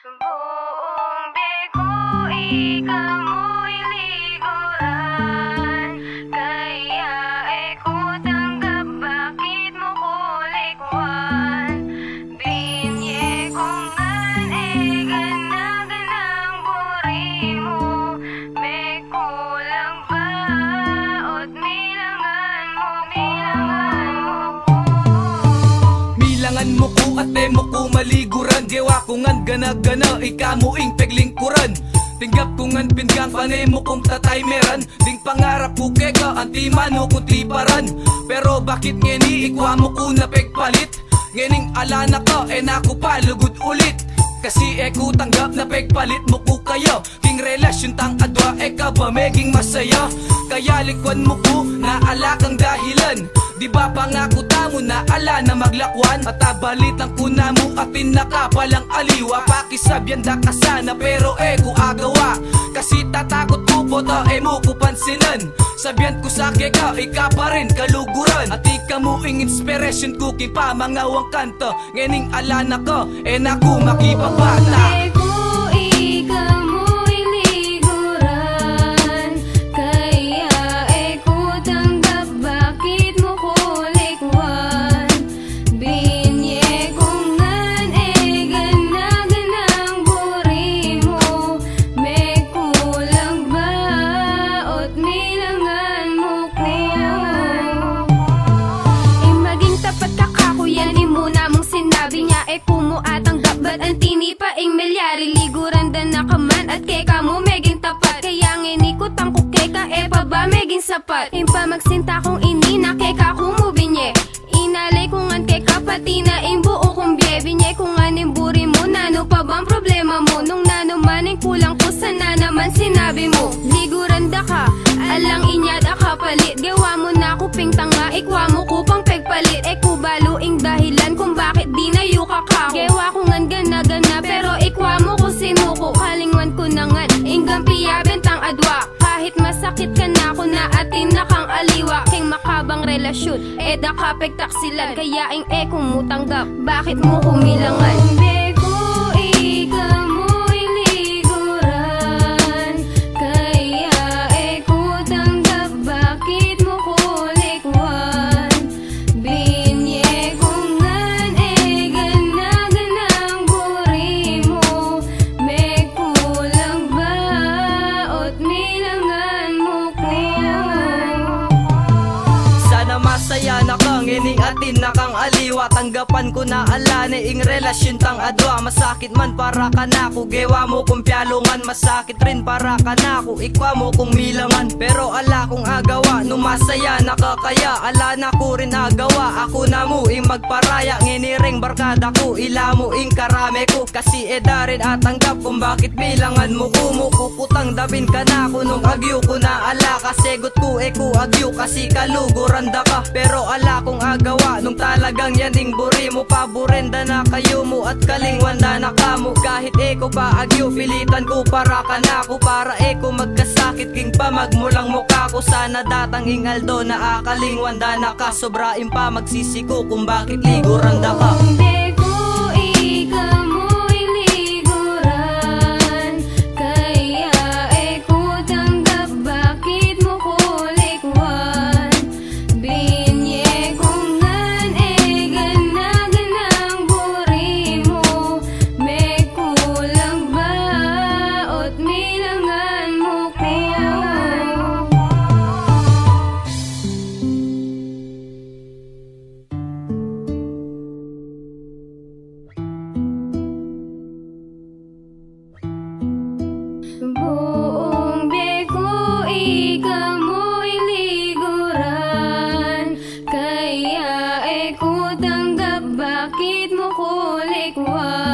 Buong beko, ikaw mo'y likuran. Kaya ko tanggap, bakit mo kulikwan? Binye ko ngan, ganaganang buri mo. May kulang ba? Ot milangan mo ko. Milangan mo ko at demo ko maliguran. Gewa ko ngan gana-gana, ikamuing peglingkuran. Tinggap ko ngan pinggang panay mo kong tataymeran. Ding pangarap ko kega, anti mano kong tiparan. Pero bakit ngeni ikwa mo ko na pegpalit? Ngening alana ka, naku palugod ulit. Kasi ko tanggap na pegpalit mo ko kayo. King relasyon tang adwa, ka ba meging masaya? Kaya likwan mo ko, naala kang dahilan. Di ba pangako tamo na ala na maglakwan? At abalit ang kuna mo at pinakapalang aliwa. Pakisabyan da ka sana pero ko agawa. Kasi tatakot ko po ta mo ko pansinan. Sabihan ko sa keka, ika pa rin kaluguran. At ika mo ing inspiration ko kipa mga wang kanto. Ngening ala na ko, naku makipabata. Ang tini pa ing milyari liguran dan nakaman at keka mo meging tapat. Kaya nginikot ang kukeka pa ba meging sapat. Impa magsinta kong ini na keka kong mubinye. Inalay kong an keka pati na ing buo kong biye. Binye kong aning buri mo, nano pa bang problema mo? Nung nano maning kulang ko sana naman sinabi mo. Liguran da ka, alang inyad ka palit. Gawa mo na kuping tanga, ikwa mo kupang pegpalit. Kubalo ing dahilan kung bakit di na yuka ka. Gawa ko ngan gana pero ikwa mo ko sinuko. Kalingwan ko na ngan inggang piya bentang adwa. Kahit masakit ka na ko na atin na kang aliwa. King makabang relasyon da kapektak sila. Kaya ing kung mo tanggap, bakit mo kumilangan? Beko, ikaw mo'y liguran. Kaya ko tanggap, bakit mo kulikwan? Binye ko ngan ganaganang buri mo. May kulang ba? Ot milangan mo ko. Sana masaya na kang ining atin na kang aliwa. Tanggapan ko na ala na ing relasyon tang adwa. Masakit man para ka na ko, gewa mo kong pyalungan. Masakit rin para ka na ko, ikwa mo kong milangan. Pero ala kong agawa, nung masaya na ka kaya ala na ko rin agawa. Ako na mo ing magparaya, nginiring barkada ko. Ila mo ing karame ko, kasi rin at tanggap kung bakit bilangan mo kumukukutang dabin ka na ko. Nung agyo ko na ala, kasegot ko ko agyo kasi kaluguran da ka. Pero ala kong agawa, nung talagang yan ing buri mo. Paborenda na kayo mo at kalingwanda na kamo. Kahit ko pa agyo, pilitan ko para ka na ko. Para ko magkasakit king pa magmulang mukha ko. Sana datang ing aldo na akalingwanda na ka. Sobrain pa magsisiko kung bakit liguran da ka. Beko, ikaw mo'y liguran. Kaya ko tanggap, bakit mo kulikwan? Binye ko ngan ganaganang buri mo. May kulang ba? Ot milangan mo ko. Buong beko, ikaw mo'y liguran. Kaya ko tanggap, bakit mo kulikwan?